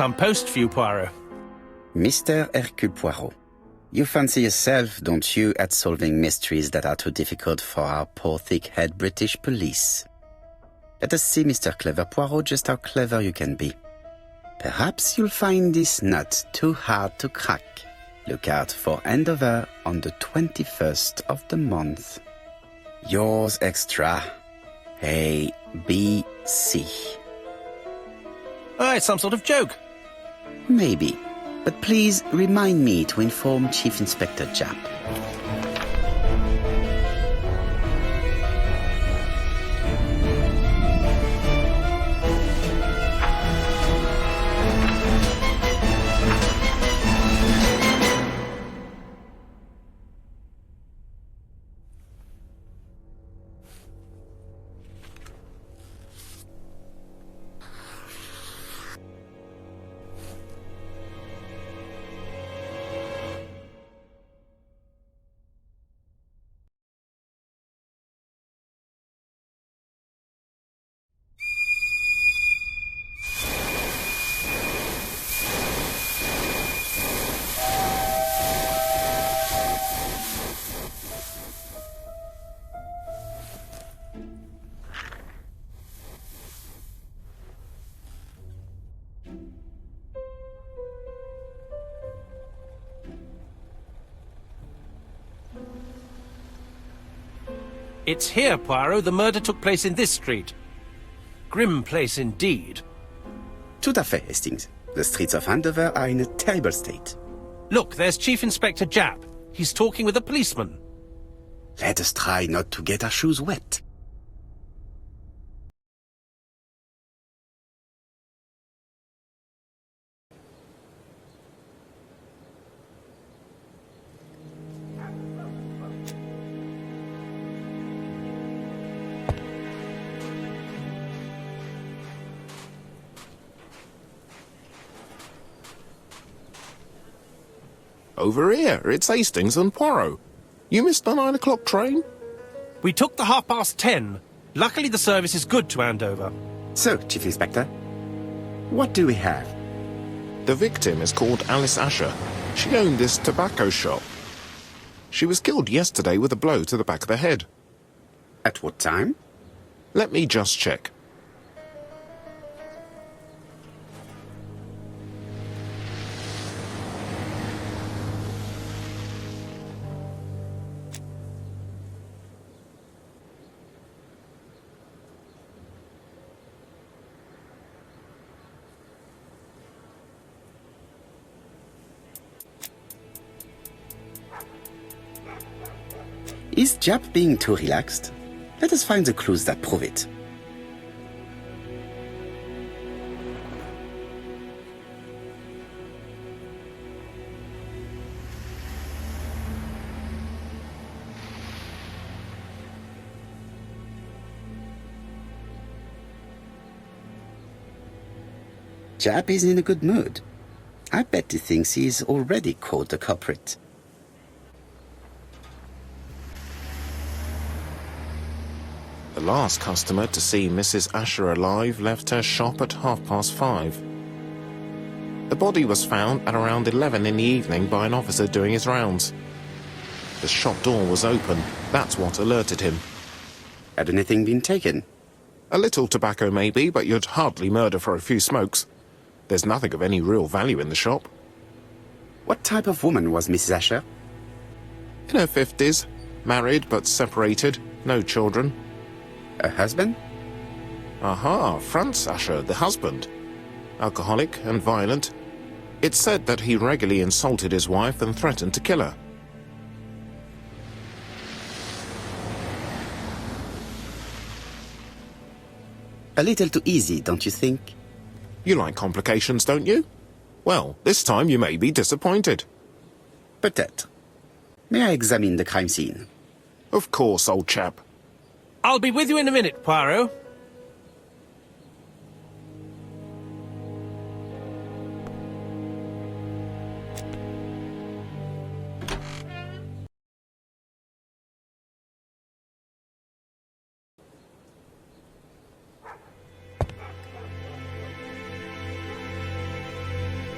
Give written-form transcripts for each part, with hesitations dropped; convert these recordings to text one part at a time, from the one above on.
some post for you, Poirot. Mr. Hercule Poirot, you fancy yourself, don't you, at solving mysteries that are too difficult for our poor thick-head British police. Let us see, Mr. Clever Poirot, just how clever you can be. Perhaps you'll find this nut too hard to crack. Look out for Andover on the 21st of the month. Yours extra, A.B.C. Oh, it's some sort of joke. Maybe, but please remind me to inform Chief Inspector Japp. It's here, Poirot. The murder took place in this street. Grim place indeed. Tout à fait, Hastings. The streets of Andover are in a terrible state. Look, there's Chief Inspector Japp. He's talking with a policeman. Let us try not to get our shoes wet. Over here, it's Hastings and Poirot. You missed the 9 o'clock train? We took the 10:30. Luckily the service is good to Andover. So, Chief Inspector, what do we have? The victim is called Alice Ascher. She owned this tobacco shop. She was killed yesterday with a blow to the back of the head. At what time? Let me just check. Is Japp being too relaxed? Let us find the clues that prove it. Japp is in a good mood. I bet he thinks he's already caught the culprit. The last customer to see Mrs. Ascher alive left her shop at 5:30. The body was found at around 11 in the evening by an officer doing his rounds. The shop door was open. That's what alerted him. Had anything been taken? A little tobacco maybe, but you'd hardly murder for a few smokes. There's nothing of any real value in the shop. What type of woman was Mrs. Ascher? In her 50s, married but separated, no children. A husband? Aha, Franz Ascher, the husband. Alcoholic and violent. It's said that he regularly insulted his wife and threatened to kill her. A little too easy, don't you think? You like complications, don't you? Well, this time you may be disappointed. Peut-être. May I examine the crime scene? Of course, old chap. I'll be with you in a minute, Poirot.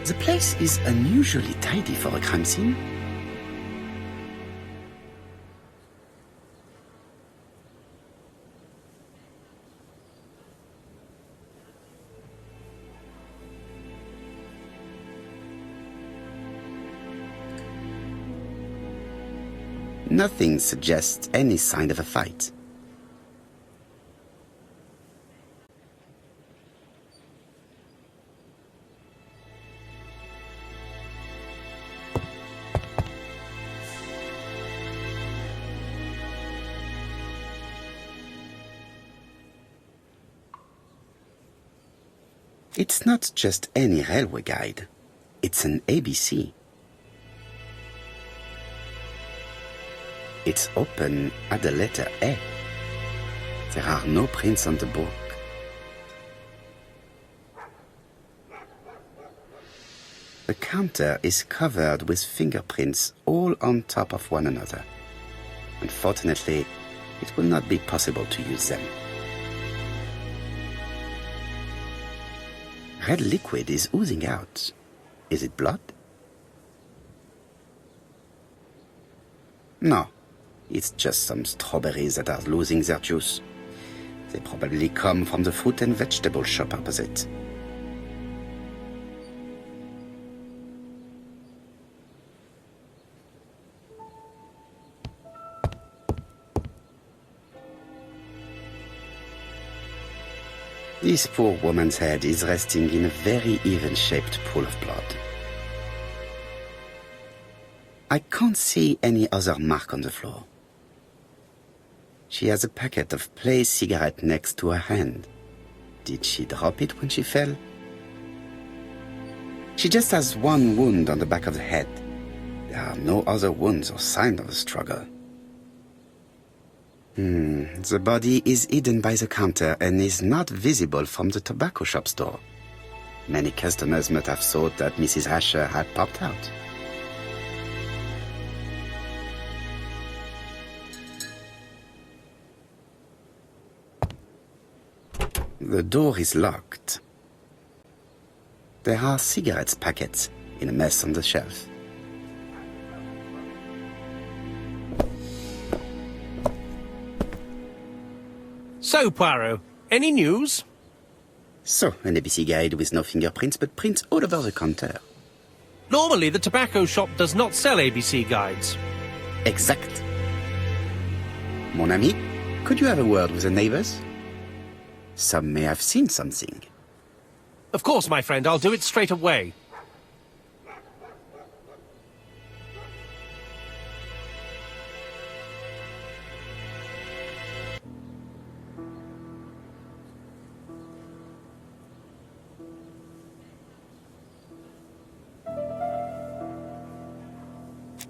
The place is unusually tidy for a crime scene. Nothing suggests any sign of a fight. It's not just any railway guide. It's an ABC. It's open at the letter A. There are no prints on the book. The counter is covered with fingerprints all on top of one another. Unfortunately, it will not be possible to use them. Red liquid is oozing out. Is it blood? No. It's just some strawberries that are losing their juice. They probably come from the fruit and vegetable shop opposite. This poor woman's head is resting in a very even-shaped pool of blood. I can't see any other mark on the floor. She has a packet of Play cigarette next to her hand. Did she drop it when she fell? She just has one wound on the back of the head. There are no other wounds or signs of a struggle. The body is hidden by the counter and is not visible from the tobacco shop's door. Many customers might have thought that Mrs. Ascher had popped out. The door is locked. There are cigarette packets in a mess on the shelf. So, Poirot, any news? So, an ABC guide with no fingerprints, but prints all over the counter. Normally, the tobacco shop does not sell ABC guides. Exact. Mon ami, could you have a word with the neighbors? Some may have seen something. Of course, my friend, I'll do it straight away.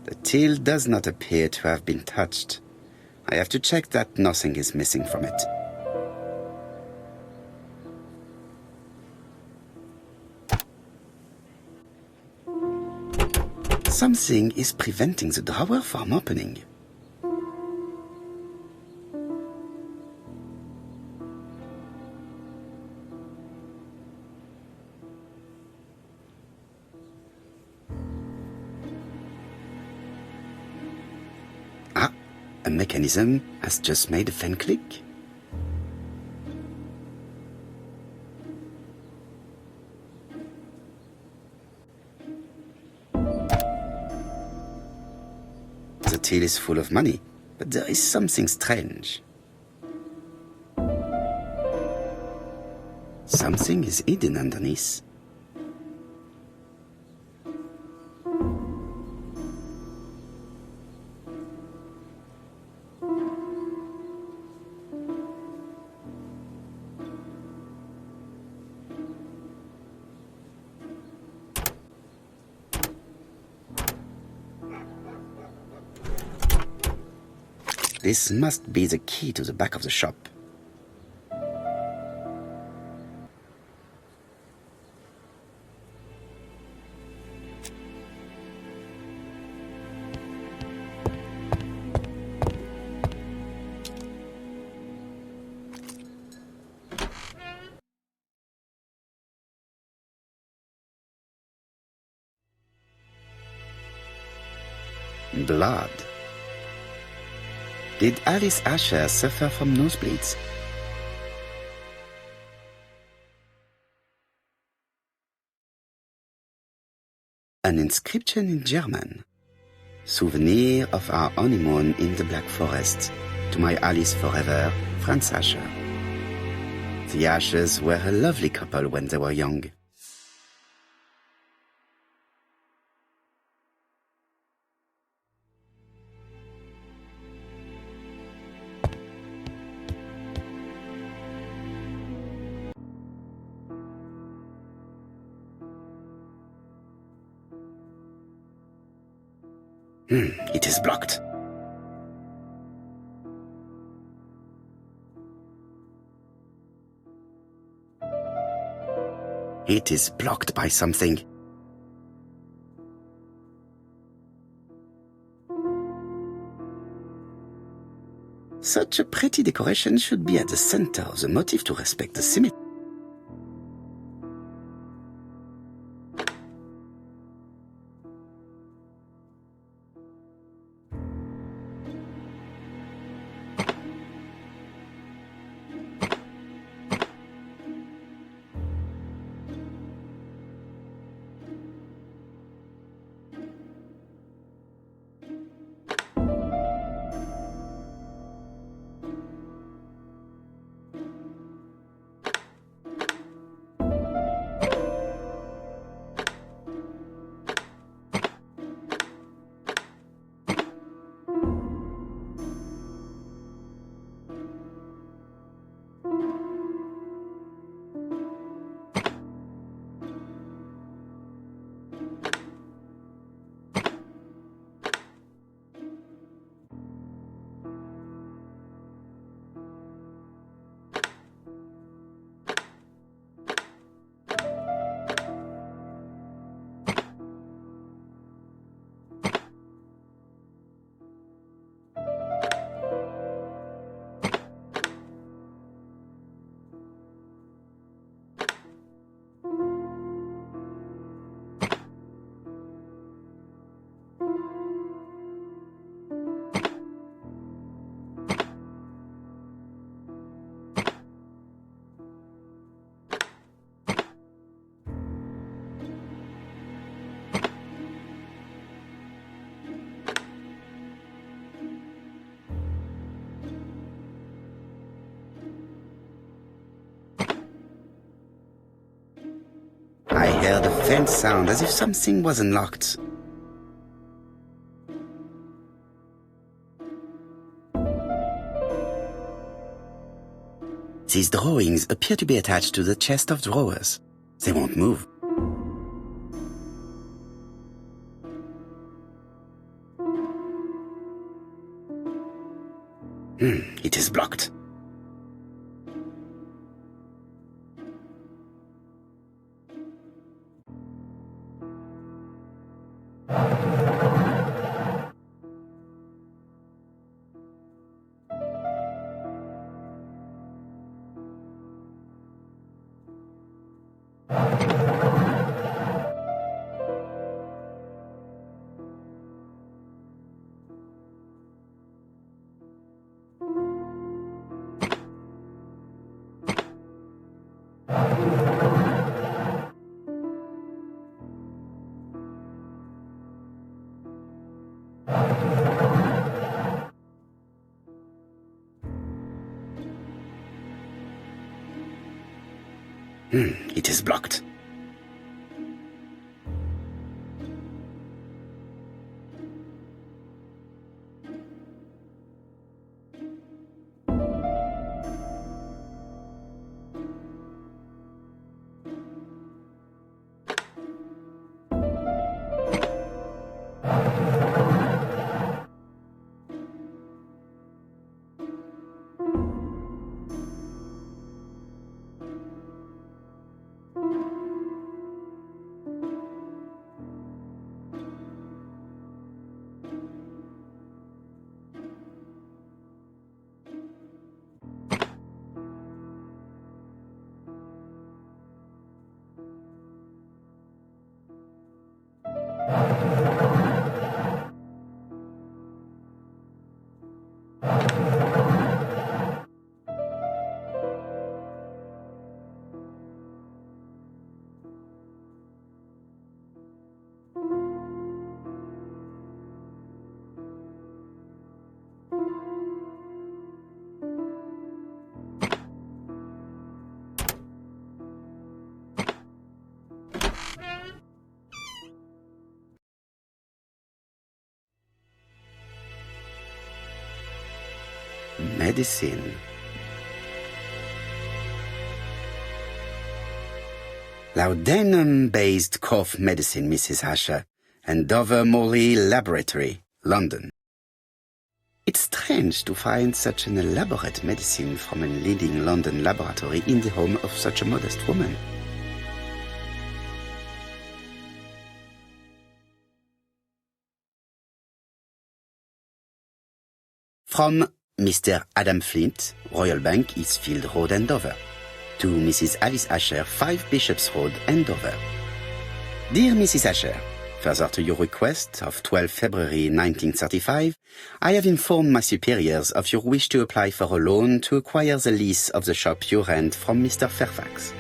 The till does not appear to have been touched. I have to check that nothing is missing from it. Something is preventing the drawer from opening. A mechanism has just made a fan click. The till is full of money, but there is something strange. Something is hidden underneath. This must be the key to the back of the shop. Blood. Did Alice Ascher suffer from nosebleeds? An inscription in German. Souvenir of our honeymoon in the Black Forest. To my Alice forever, Franz Ascher. The Aschers were a lovely couple when they were young. It is blocked. It is blocked by something. Such a pretty decoration should be at the center of the motif to respect the symmetry. I heard a faint sound as if something was unlocked. These drawings appear to be attached to the chest of drawers. They won't move. It is blocked. It is blocked. medicine. Laudanum-based cough medicine, Mrs. Ascher, and Dover Morley Laboratory, London. It's strange to find such an elaborate medicine from a leading London laboratory in the home of such a modest woman. From Mr. Adam Flint, Royal Bank, Eastfield Road, Andover. To Mrs. Alice Ascher, 5 Bishops Road, Andover. Dear Mrs. Ascher, further to your request of 12 February 1935, I have informed my superiors of your wish to apply for a loan to acquire the lease of the shop you rent from Mr. Fairfax.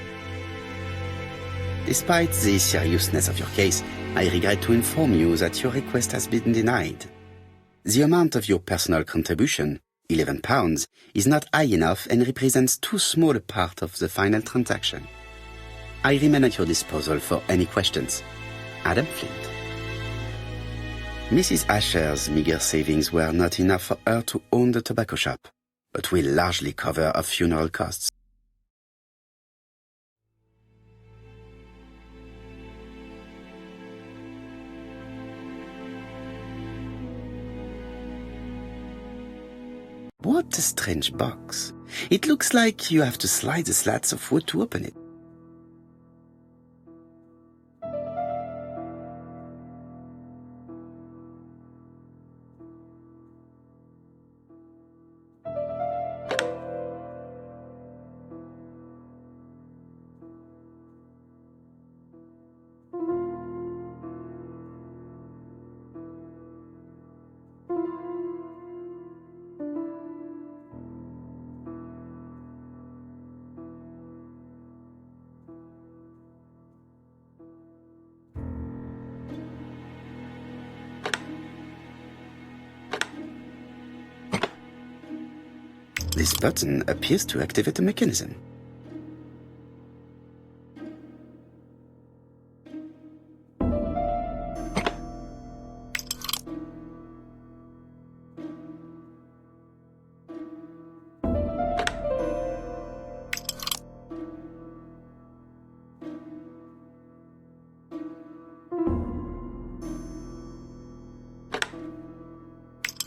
Despite the seriousness of your case, I regret to inform you that your request has been denied. The amount of your personal contribution, £11, is not high enough and represents too small a part of the final transaction. I remain at your disposal for any questions. Adam Flint. Mrs. Ascher's meager savings were not enough for her to own the tobacco shop, but will largely cover her funeral costs. What a strange box. It looks like you have to slide the slats of wood to open it. This button appears to activate a mechanism.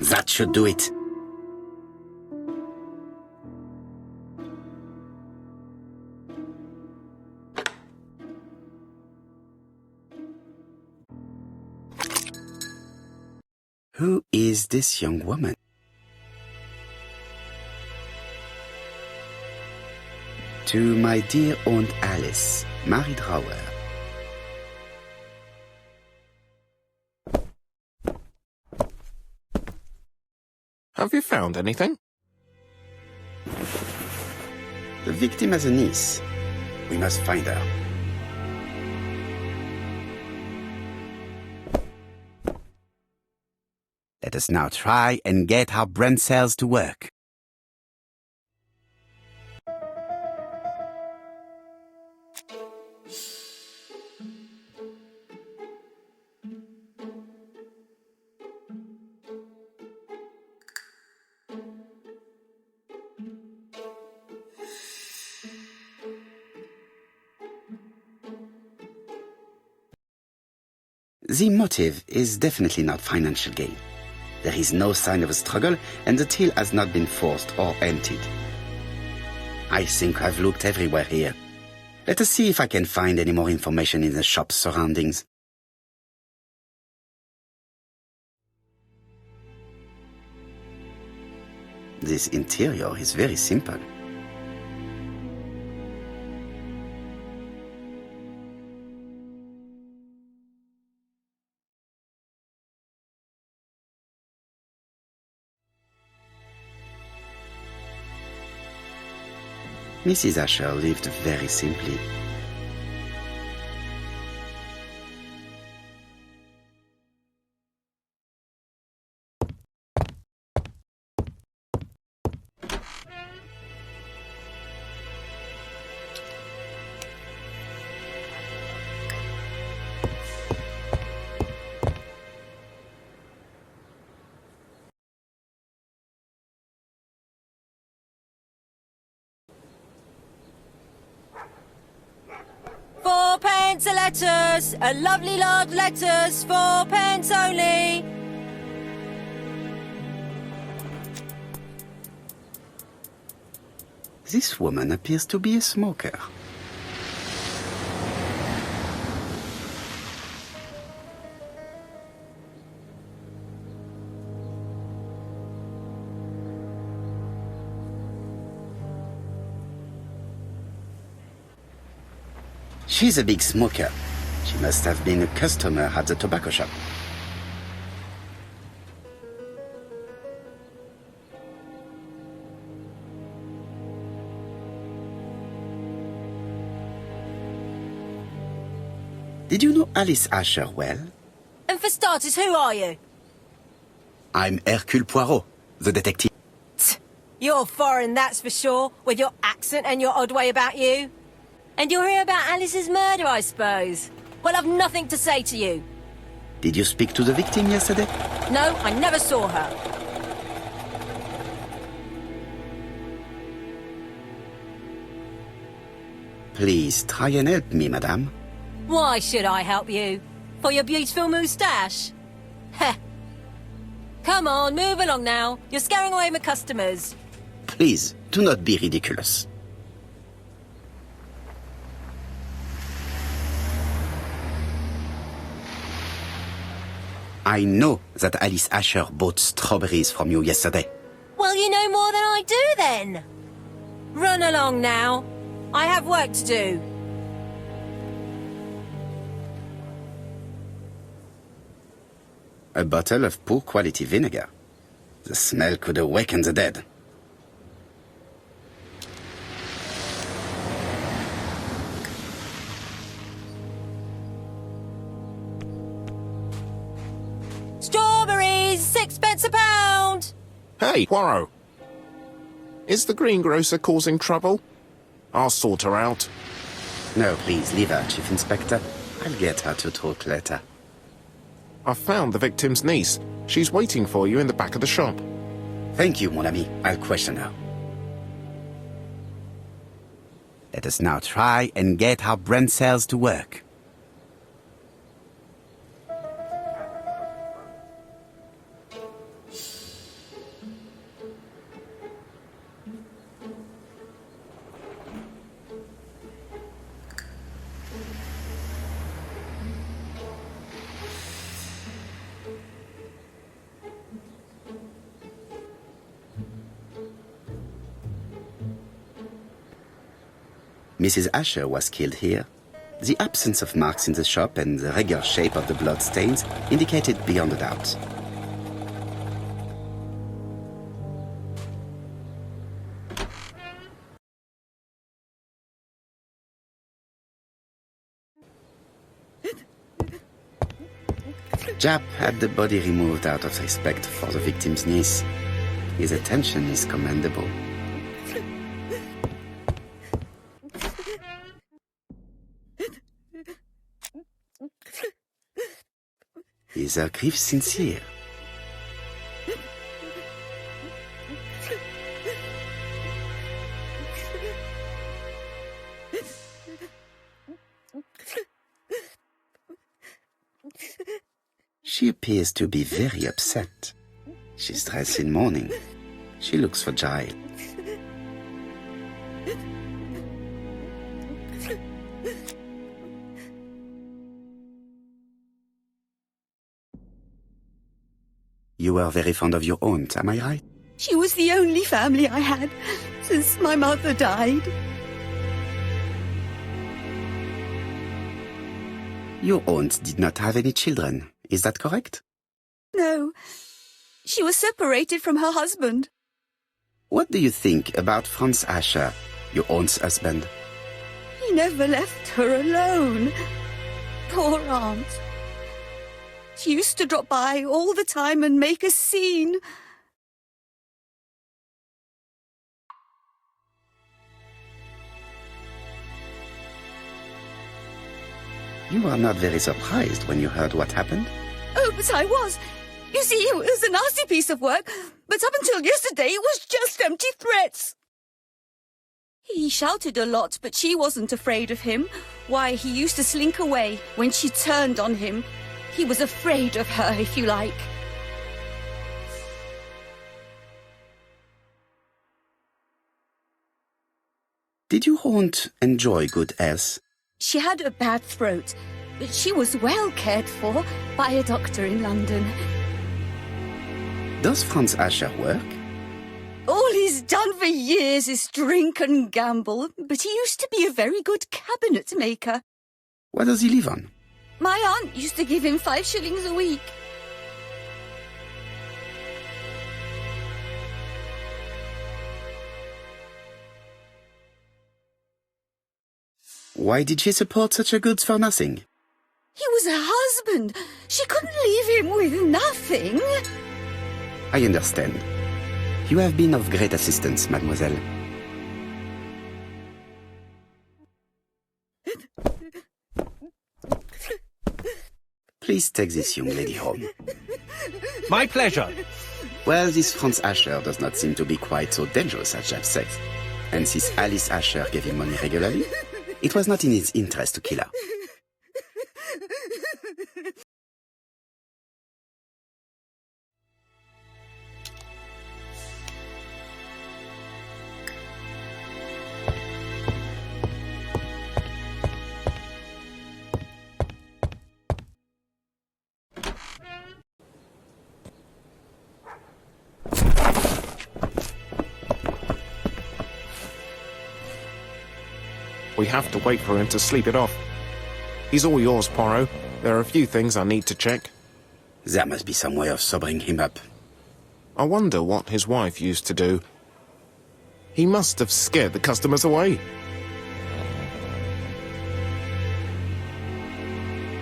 That should do it. Who is this young woman? To my dear Aunt Alice, married Rower. Have you found anything? The victim has a niece. We must find her. Let us now try and get our brain cells to work. The motive is definitely not financial gain. There is no sign of a struggle, and the till has not been forced or emptied. I think I've looked everywhere here. Let us see if I can find any more information in the shop's surroundings. This interior is very simple. Mrs. Ascher lived very simply. Sixpence a letters, a lovely large letters, 4 pence only. This woman appears to be a smoker. She's a big smoker. She must have been a customer at the tobacco shop. Did you know Alice Ascher well? And for starters, who are you? I'm Hercule Poirot, the detective. You're foreign, that's for sure, with your accent and your odd way about you. And you're here about Alice's murder, I suppose. Well, I've nothing to say to you. Did you speak to the victim yesterday? No, I never saw her. Please try and help me, madame. Why should I help you? For your beautiful moustache? Heh. Come on, move along now. You're scaring away my customers. Please, do not be ridiculous. I know that Alice Ascher bought strawberries from you yesterday. Well, you know more than I do, then. Run along now. I have work to do. A bottle of poor quality vinegar. The smell could awaken the dead. Strawberries, 6 pence a pound. Hey, Poirot. Is the greengrocer causing trouble? I'll sort her out. No, please, leave her, Chief Inspector. I'll get her to talk later. I've found the victim's niece. She's waiting for you in the back of the shop. Thank you, mon ami. I'll question her. Let us now try and get our brain cells to work. Mrs. Ascher was killed here. The absence of marks in the shop and the regular shape of the blood stains indicated beyond a doubt. Japp had the body removed out of respect for the victim's niece. His attention is commendable. Is her grief sincere? She appears to be very upset. She's dressed in mourning. She looks fragile. You were very fond of your aunt, am I right? She was the only family I had since my mother died. Your aunt did not have any children, is that correct? No, she was separated from her husband. What do you think about Franz Ascher, your aunt's husband? He never left her alone. Poor aunt. She used to drop by all the time and make a scene. You are not very surprised when you heard what happened? Oh, but I was. You see, it was a nasty piece of work, but up until yesterday it was just empty threats. He shouted a lot, but she wasn't afraid of him. Why, he used to slink away when she turned on him. He was afraid of her, if you like. Did your aunt enjoy good health? She had a bad throat, but she was well cared for by a doctor in London. Does Franz Ascher work? All he's done for years is drink and gamble, but he used to be a very good cabinet maker. What does he live on? My aunt used to give him 5 shillings a week. Why did she support such a goods for nothing? He was her husband. She couldn't leave him with nothing. I understand. You have been of great assistance, mademoiselle. Please take this young lady home. My pleasure. Well, this Franz Ascher does not seem to be quite so dangerous as Jack says. And since Alice Ascher gave him money regularly, it was not in his interest to kill her. We have to wait for him to sleep it off. He's all yours, Poirot. There are a few things I need to check. There must be some way of sobering him up. I wonder what his wife used to do. He must have scared the customers away.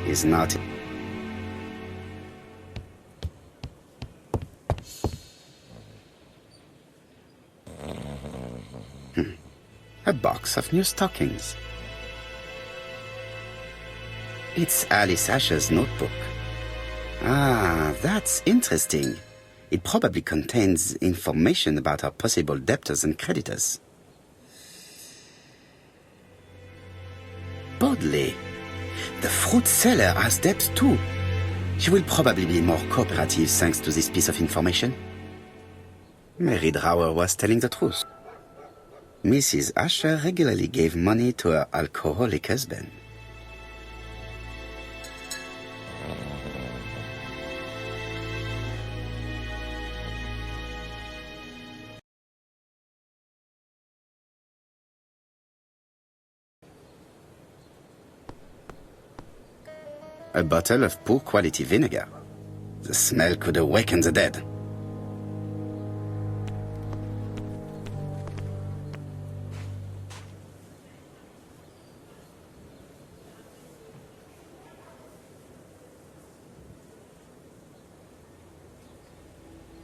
He's not... A box of new stockings. It's Alice Ascher's notebook. Ah, that's interesting. It probably contains information about her possible debtors and creditors. Bodley. The fruit seller has debts too. She will probably be more cooperative thanks to this piece of information. Mary Drower was telling the truth. Mrs. Ascher regularly gave money to her alcoholic husband. A bottle of poor quality vinegar. The smell could awaken the dead.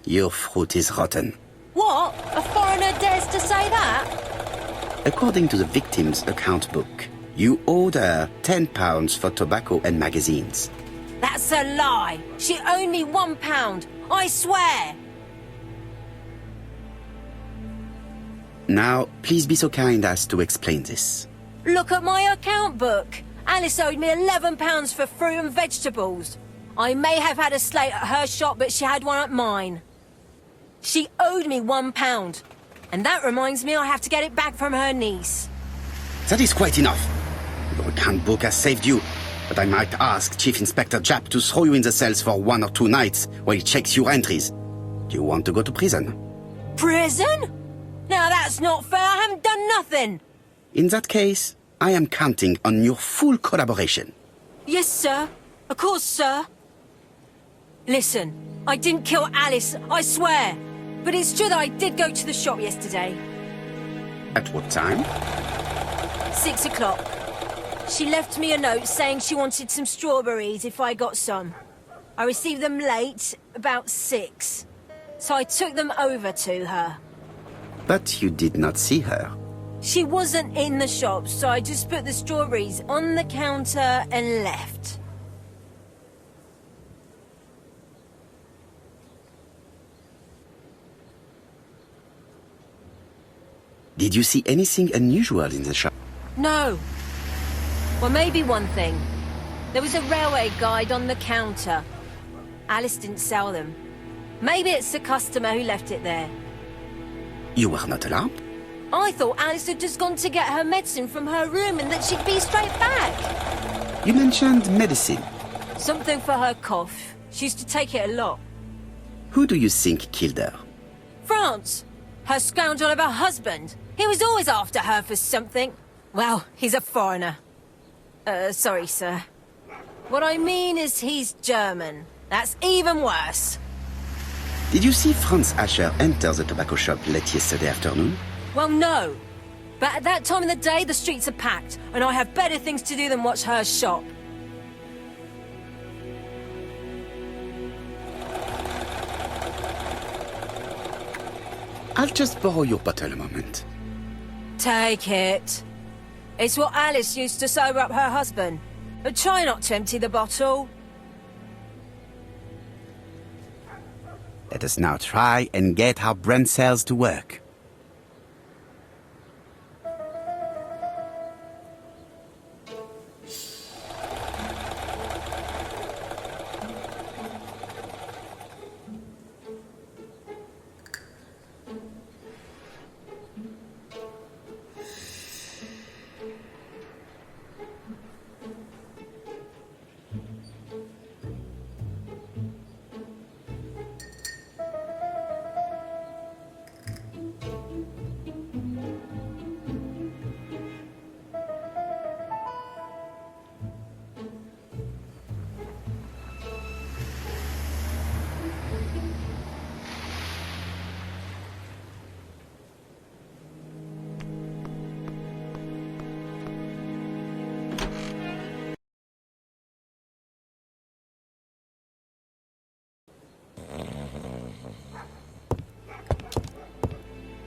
Your fruit is rotten. What? A foreigner dares to say that? According to the victim's account book, you owed her £10 for tobacco and magazines. That's a lie. She owed me £1. I swear. Now, please be so kind as to explain this. Look at my account book. Alice owed me £11 for fruit and vegetables. I may have had a slate at her shop, but she had one at mine. She owed me £1. And that reminds me I have to get it back from her niece. That is quite enough. Your account book has saved you, but I might ask Chief Inspector Japp to throw you in the cells for 1 or 2 nights while he checks your entries. Do you want to go to prison? Prison? Now that's not fair. I haven't done nothing. In that case, I am counting on your full collaboration. Yes, sir. Of course, sir. Listen, I didn't kill Alice, I swear. But it's true that I did go to the shop yesterday. At what time? 6 o'clock. She left me a note saying she wanted some strawberries if I got some. I received them late, about 6. So I took them over to her. But you did not see her. She wasn't in the shop, so I just put the strawberries on the counter and left. Did you see anything unusual in the shop? No. Well, maybe one thing. There was a railway guide on the counter. Alice didn't sell them. Maybe it's the customer who left it there. You were not alarmed? I thought Alice had just gone to get her medicine from her room and that she'd be straight back. You mentioned medicine. Something for her cough. She used to take it a lot. Who do you think killed her? France. Her scoundrel of a husband. He was always after her for something. Well, he's a foreigner. Sorry, sir. What I mean is he's German. That's even worse. Did you see Franz Ascher enter the tobacco shop late yesterday afternoon? Well, no. But at that time of the day, the streets are packed, and I have better things to do than watch her shop. I'll just borrow your bottle a moment. Take it. It's what Alice used to sober up her husband. But try not to empty the bottle. Let us now try and get our brain cells to work.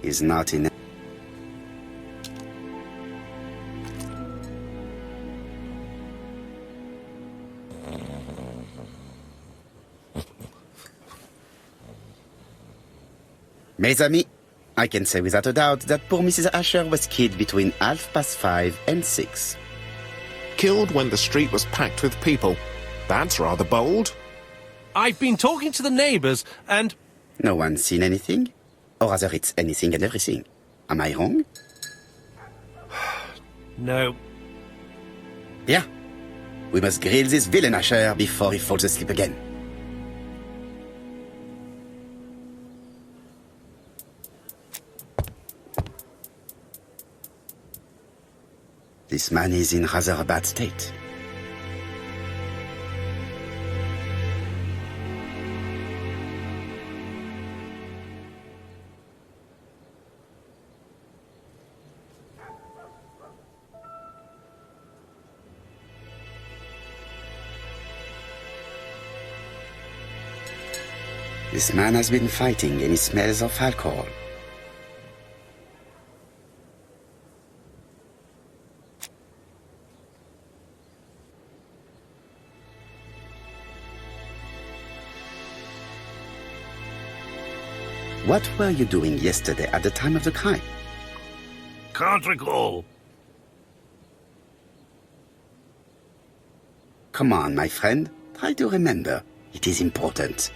Is not in. Mes amis, I can say without a doubt that poor Mrs. Ascher was killed between 5:30 and 6. Killed when the street was packed with people. That's rather bold. I've been talking to the neighbours, and... No one's seen anything? Or rather, it's anything and everything. Am I wrong? No. Yeah. We must grill this villain Ascher before he falls asleep again. This man is in rather a bad state. This man has been fighting and he smells of alcohol. What were you doing yesterday at the time of the crime? Can't recall. Come on, my friend. Try to remember. It is important.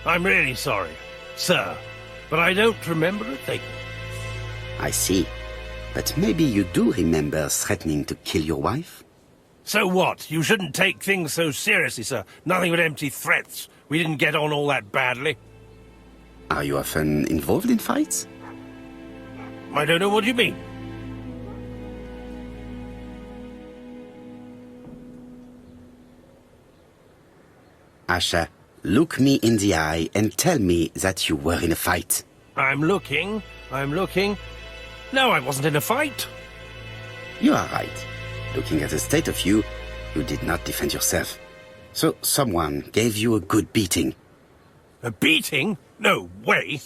I'm really sorry, sir, but I don't remember a thing. I see. But maybe you do remember threatening to kill your wife? So what? You shouldn't take things so seriously, sir. Nothing but empty threats. We didn't get on all that badly. Are you often involved in fights? I don't know what you mean. Ascher, look me in the eye and tell me that you were in a fight. I'm looking. No, I wasn't in a fight. You are right. Looking at the state of you, you did not defend yourself. So someone gave you a good beating. A beating? No way.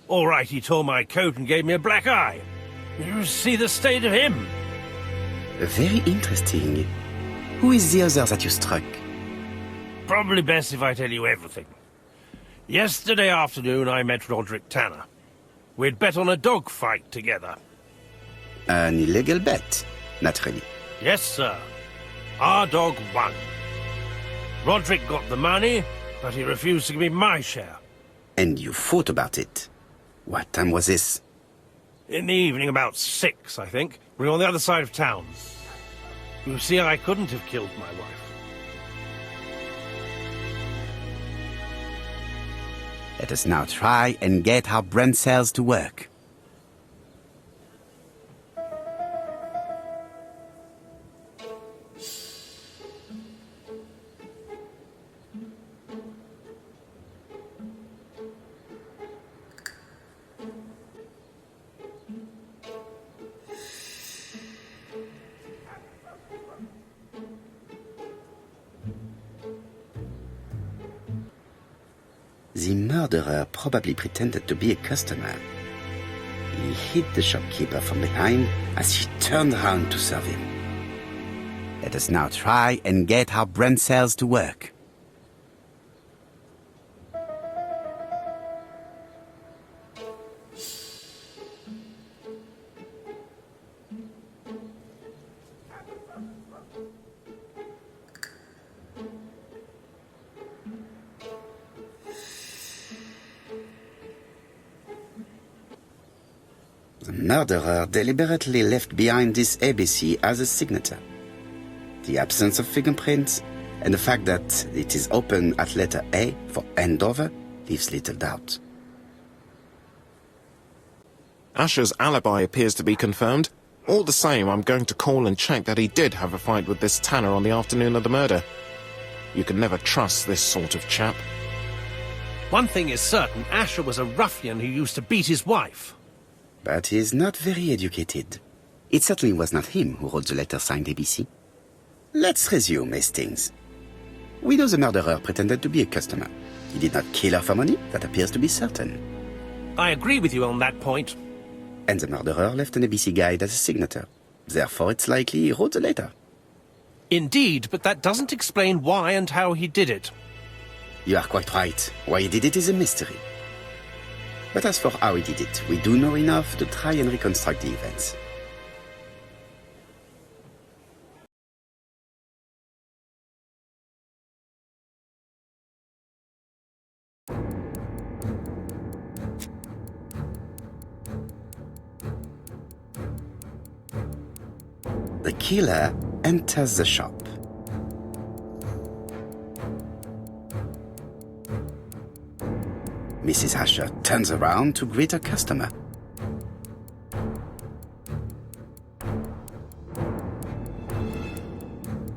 All right, he tore my coat and gave me a black eye. You see the state of him? Very interesting. Who is the other that you struck? Probably best if I tell you everything. Yesterday afternoon, I met Roderick Tanner. We'd bet on a dog fight together. An illegal bet, naturally. Yes, sir. Our dog won. Roderick got the money, but he refused to give me my share. And you fought about it. What time was this? In the evening, about 6, I think. We were on the other side of town. You see, I couldn't have killed my wife. Let us now try and get our brain cells to work. The murderer probably pretended to be a customer. He hit the shopkeeper from behind as she turned around to serve him. Let us now try and get our brain cells to work. The murderer deliberately left behind this ABC as a signature. The absence of fingerprints and the fact that it is open at letter A for Andover leaves little doubt. Ascher's alibi appears to be confirmed. All the same, I'm going to call and check that he did have a fight with this tanner on the afternoon of the murder. You can never trust this sort of chap. One thing is certain, Ascher was a ruffian who used to beat his wife. But he is not very educated. It certainly was not him who wrote the letter signed ABC. Let's resume, Hastings. We know the murderer pretended to be a customer. He did not kill her for money, that appears to be certain. I agree with you on that point. And the murderer left an ABC guide as a signature. Therefore, it's likely he wrote the letter. Indeed, but that doesn't explain why and how he did it. You are quite right. Why he did it is a mystery. But as for how he did it, we do know enough to try and reconstruct the events. The killer enters the shop. Mrs. Ascher turns around to greet her customer.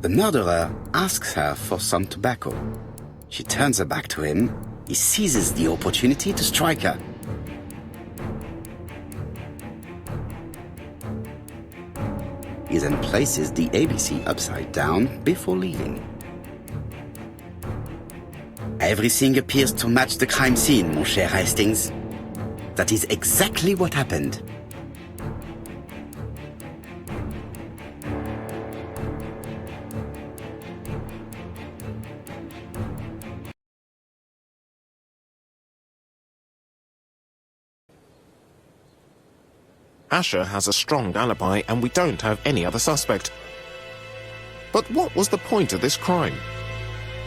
The murderer asks her for some tobacco. She turns her back to him. He seizes the opportunity to strike her. He then places the ABC upside down before leaving. Everything appears to match the crime scene, mon cher Hastings. That is exactly what happened. Ascher has a strong alibi and we don't have any other suspect. But what was the point of this crime?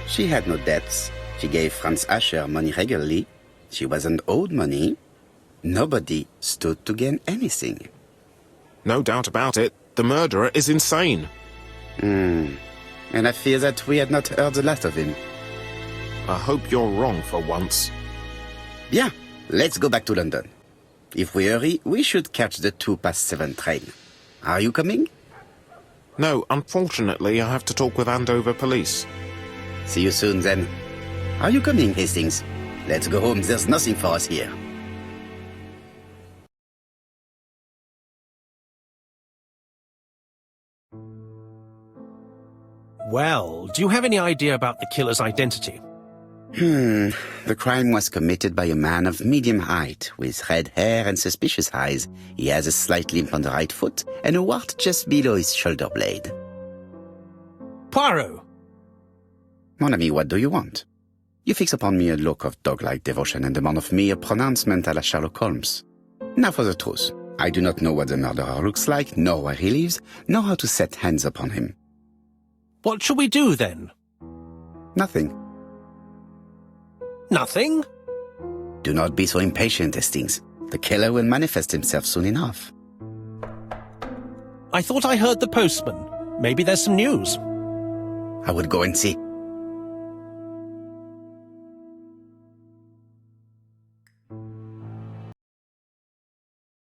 She had no debts. She gave Franz Ascher money regularly. She wasn't owed money. Nobody stood to gain anything. No doubt about it, the murderer is insane. And I fear that we had not heard the last of him. I hope you're wrong for once. Bien, let's go back to London. If we hurry, we should catch the 7:02 train. Are you coming? No, unfortunately, I have to talk with Andover police. See you soon, then. Are you coming, Hastings? Let's go home. There's nothing for us here. Well, do you have any idea about the killer's identity? The crime was committed by a man of medium height, with red hair and suspicious eyes. He has a slight limp on the right foot and a wart just below his shoulder blade. Poirot! Mon ami, what do you want? You fix upon me a look of dog-like devotion and demand of me a pronouncement à la Sherlock Holmes. Now for the truth. I do not know what the murderer looks like, nor where he lives, nor how to set hands upon him. What shall we do, then? Nothing. Nothing? Do not be so impatient, Hastings. The killer will manifest himself soon enough. I thought I heard the postman. Maybe there's some news. I would go and see.